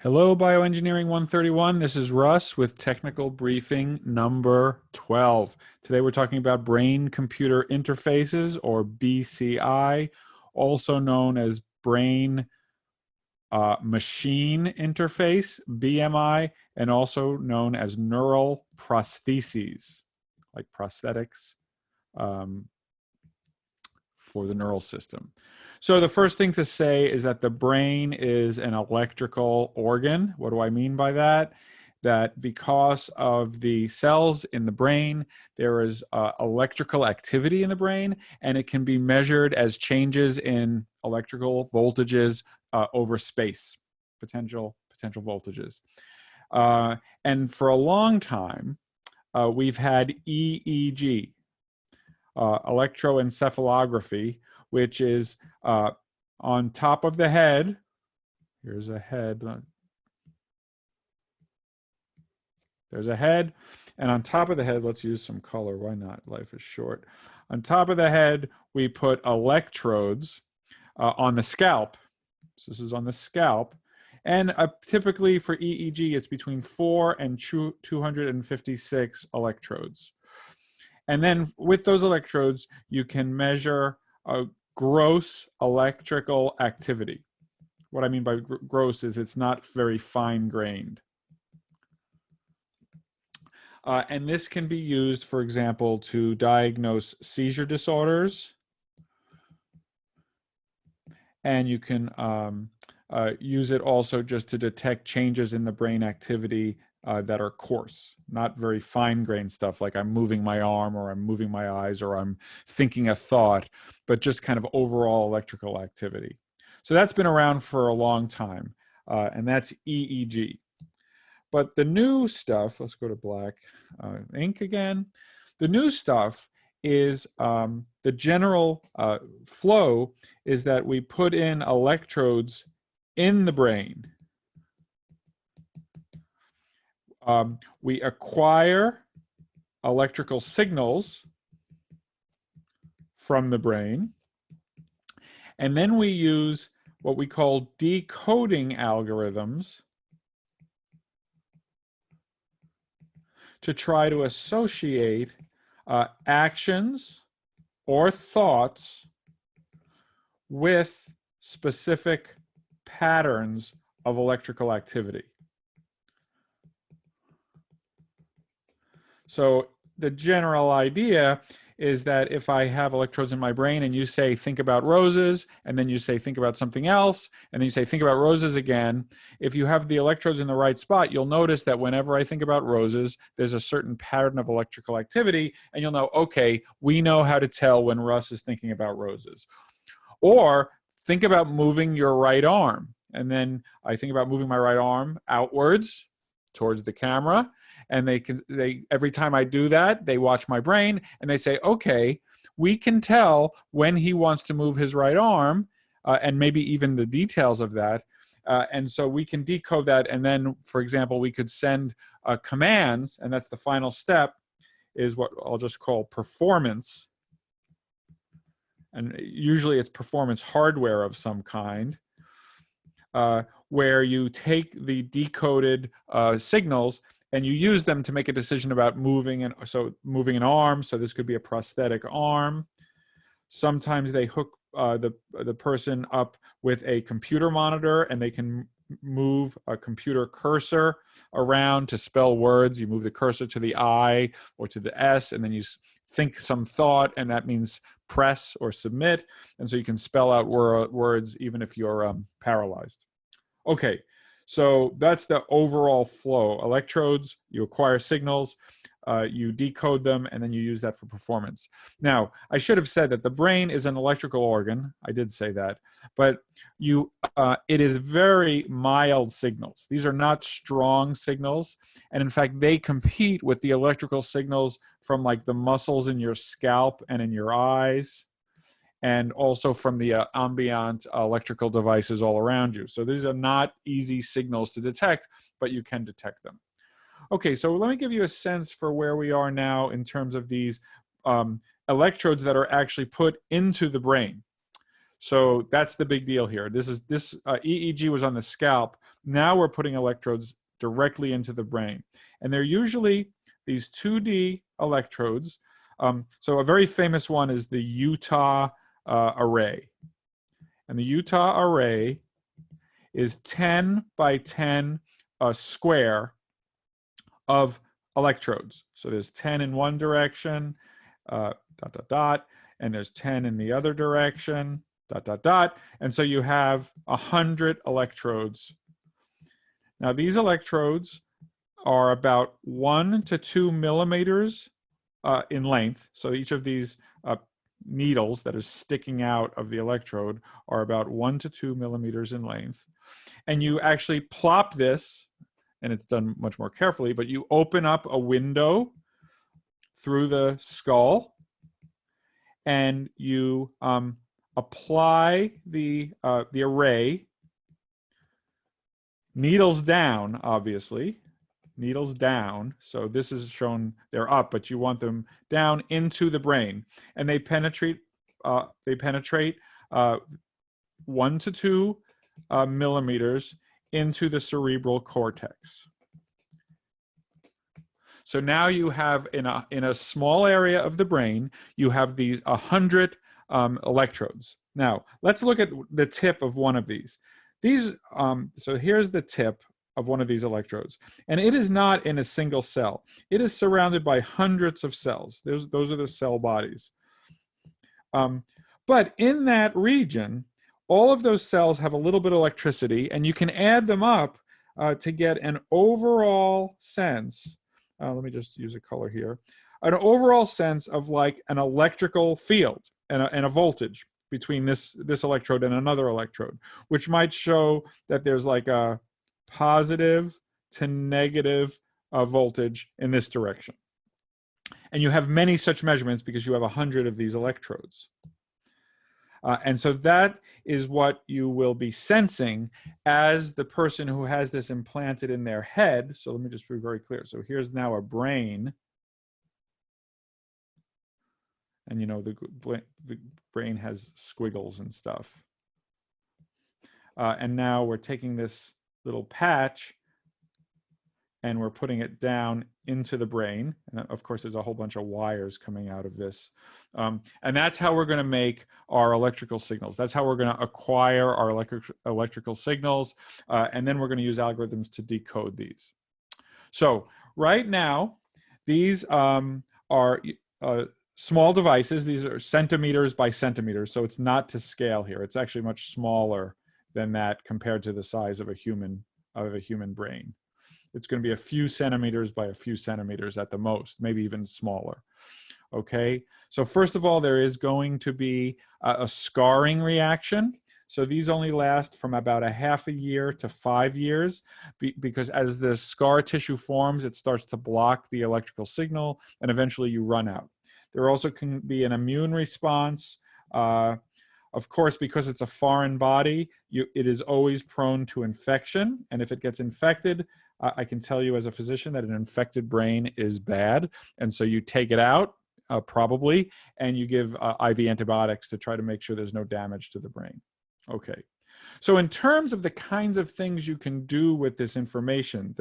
Hello, Bioengineering 131. This is Russ with technical briefing number 12. Today we're talking about brain-computer interfaces, or BCI, also known as brain machine interface, BMI, and also known as neural prostheses, like prosthetics for the neural system. So the first thing to say is that the brain is an electrical organ. What do I mean by that? That because of the cells in the brain, there is electrical activity in the brain, and it can be measured as changes in electrical voltages over space, potential voltages. And for a long time, we've had EEG, electroencephalography, which is on top of the head. Here's a head. There's a head. And on top of the head, let's use some color. Why not? Life is short. On top of the head, we put electrodes on the scalp. So this is on the scalp. And typically for EEG, it's between 4 and 256 electrodes. And then with those electrodes, you can measure gross electrical activity. What I mean by gross is it's not very fine-grained. And this can be used, for example, to diagnose seizure disorders. And you can use it also just to detect changes in the brain activity that are coarse, not very fine-grained stuff like I'm moving my arm or I'm moving my eyes or I'm thinking a thought, but just kind of overall electrical activity. So that's been around for a long time, and that's EEG. But the new stuff, let's go to black ink again. The new stuff is the general flow is that we put in electrodes in the brain. We acquire electrical signals from the brain, and then we use what we call decoding algorithms to try to associate actions or thoughts with specific patterns of electrical activity. So the general idea is that if I have electrodes in my brain and you say, think about roses, and then you say, think about something else, and then you say, think about roses again, if you have the electrodes in the right spot, you'll notice that whenever I think about roses, there's a certain pattern of electrical activity, and you'll know, okay, we know how to tell when Russ is thinking about roses. Or think about moving your right arm. And then I think about moving my right arm outwards towards the camera. And every time I do that, they watch my brain and they say, okay, we can tell when he wants to move his right arm and maybe even the details of that. And so we can decode that. And then, for example, we could send commands, and that's the final step, is what I'll just call performance. And usually it's performance hardware of some kind, where you take the decoded signals and you use them to make a decision about moving an arm. So this could be a prosthetic arm. Sometimes they hook the person up with a computer monitor, and they can move a computer cursor around to spell words. You move the cursor to the I or to the S, and then you think some thought, and that means press or submit. And so you can spell out words even if you're paralyzed. Okay. So that's the overall flow. Electrodes, you acquire signals, you decode them, and then you use that for performance. Now, I should have said that the brain is an electrical organ. I did say that. But it is very mild signals. These are not strong signals. And in fact, they compete with the electrical signals from like the muscles in your scalp and in your eyes, and also from the ambient electrical devices all around you. So these are not easy signals to detect, but you can detect them. Okay, so let me give you a sense for where we are now in terms of these electrodes that are actually put into the brain. So that's the big deal here. This EEG was on the scalp. Now we're putting electrodes directly into the brain. And they're usually these 2D electrodes. So a very famous one is the Utah array. And the Utah array is 10 by 10 square of electrodes. So there's 10 in one direction, dot, dot, dot, and there's 10 in the other direction, dot, dot, dot. And so you have 100 electrodes. Now these electrodes are about 1 to 2 millimeters in length. So each of these needles that are sticking out of the electrode are about 1 to 2 millimeters in length. And you actually plop this, and it's done much more carefully, but you open up a window through the skull, and you apply the array, needles down, obviously, needles down. So this is shown they're up, but you want them down into the brain, and they penetrate 1 to 2 millimeters into the cerebral cortex. So now you have in a small area of the brain, you have these 100 electrodes. Now let's look at the tip of one of these. So here's the tip of one of these electrodes, and it is not in a single cell. It is surrounded by hundreds of cells. Those are the cell bodies. But in that region, all of those cells have a little bit of electricity, and you can add them up to get an overall sense. Let me just use a color here. An overall sense of like an electrical field and a voltage between this electrode and another electrode, which might show that there's like a positive to negative voltage in this direction. And you have many such measurements because you have 100 of these electrodes. And so that is what you will be sensing as the person who has this implanted in their head. So let me just be very clear. So here's now a brain. And you know, the brain has squiggles and stuff. And now we're taking this little patch and we're putting it down into the brain. And of course, there's a whole bunch of wires coming out of this. And that's how we're going to make our electrical signals. That's how we're going to acquire our electrical signals. And then we're going to use algorithms to decode these. So right now, these are small devices. These are centimeters by centimeters. So it's not to scale here. It's actually much smaller than that compared to the size of a human brain. It's going to be a few centimeters by a few centimeters at the most, maybe even smaller. Okay, so first of all, there is going to be a scarring reaction. So these only last from about a half a year to 5 years because as the scar tissue forms, it starts to block the electrical signal and eventually you run out. There also can be an immune response. Of course, because it's a foreign body, it is always prone to infection. And if it gets infected, I can tell you as a physician that an infected brain is bad. And so you take it out, probably, and you give IV antibiotics to try to make sure there's no damage to the brain. Okay. So in terms of the kinds of things you can do with this information,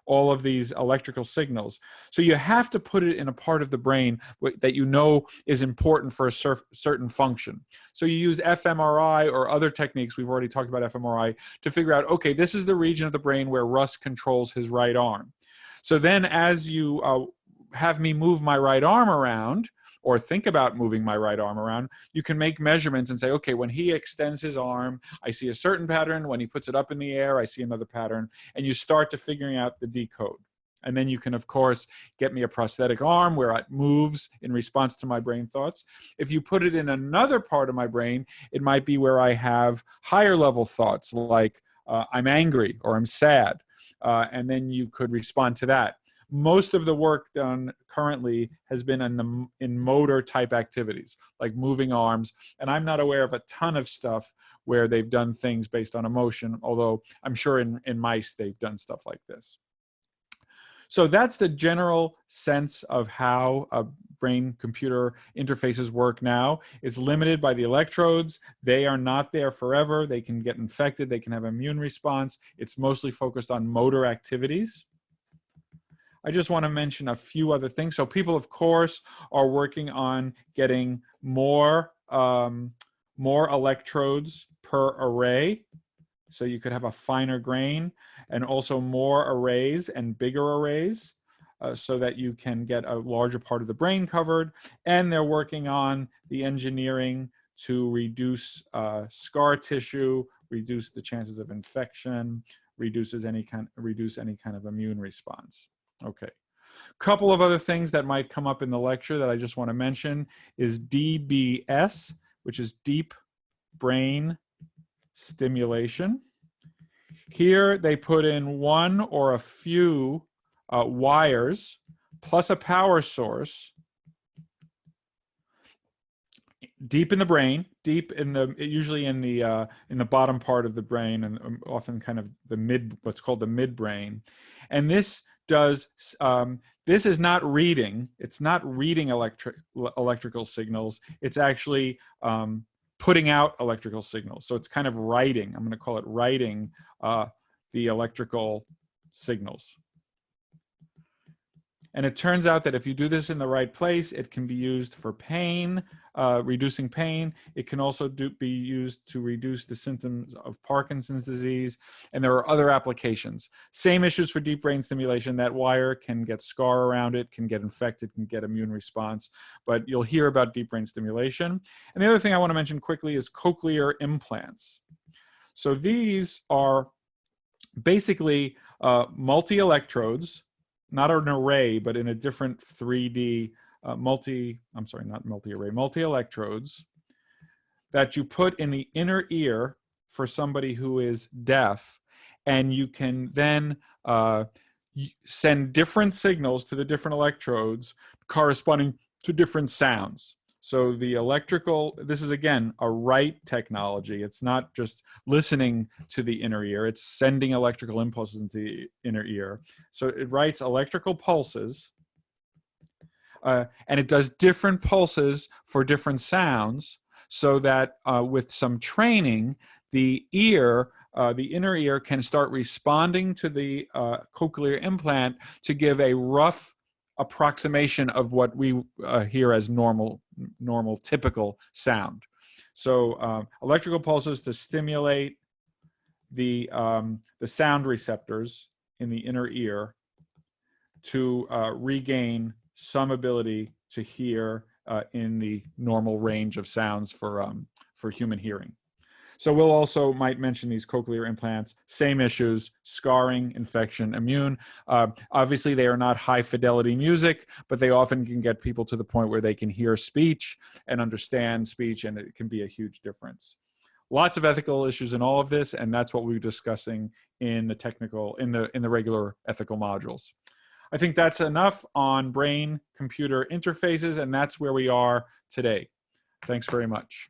all of these electrical signals, so you have to put it in a part of the brain that you know is important for a certain function. So you use fMRI or other techniques, we've already talked about fMRI, to figure out, okay, this is the region of the brain where Russ controls his right arm. So then as you have me move my right arm around, or think about moving my right arm around, you can make measurements and say, okay, when he extends his arm, I see a certain pattern. When he puts it up in the air, I see another pattern. And you start to figuring out the decode. And then you can, of course, get me a prosthetic arm where it moves in response to my brain thoughts. If you put it in another part of my brain, it might be where I have higher level thoughts like I'm angry or I'm sad. And then you could respond to that. Most of the work done currently has been in motor type activities, like moving arms. And I'm not aware of a ton of stuff where they've done things based on emotion, although I'm sure in mice they've done stuff like this. So that's the general sense of how brain-computer interfaces work now. It's limited by the electrodes. They are not there forever. They can get infected. They can have immune response. It's mostly focused on motor activities. I just want to mention a few other things. So people, of course, are working on getting more electrodes per array. So you could have a finer grain, and also more arrays and bigger arrays, so that you can get a larger part of the brain covered. And they're working on the engineering to reduce scar tissue, reduce the chances of infection, reduce any kind of immune response. Okay. Couple of other things that might come up in the lecture that I just want to mention is DBS, which is deep brain stimulation. Here they put in one or a few wires plus a power source deep in the brain, usually in the bottom part of the brain, and often kind of what's called the midbrain. And this does this is not reading. It's not reading electrical signals. It's actually putting out electrical signals. So it's kind of writing. I'm going to call it writing the electrical signals. And it turns out that if you do this in the right place, it can be used for pain, reducing pain. It can also be used to reduce the symptoms of Parkinson's disease. And there are other applications. Same issues for deep brain stimulation. That wire can get scar around it, can get infected, can get immune response. But you'll hear about deep brain stimulation. And the other thing I want to mention quickly is cochlear implants. So these are basically multi-electrodes, not an array, but in a different 3D multi-electrodes that you put in the inner ear for somebody who is deaf, and you can then send different signals to the different electrodes corresponding to different sounds. So the this is again a write technology. It's not just listening to the inner ear, it's sending electrical impulses into the inner ear. So it writes electrical pulses, and it does different pulses for different sounds, so that with some training, the inner ear can start responding to the cochlear implant to give a rough approximation of what we hear as normal, typical sound. So electrical pulses to stimulate the sound receptors in the inner ear to regain some ability to hear in the normal range of sounds for human hearing. So we'll also might mention these cochlear implants, same issues, scarring, infection, immune. Obviously, they are not high fidelity music, but they often can get people to the point where they can hear speech and understand speech, and it can be a huge difference. Lots of ethical issues in all of this, and that's what we're discussing in the regular ethical modules. I think that's enough on brain-computer interfaces, and that's where we are today. Thanks very much.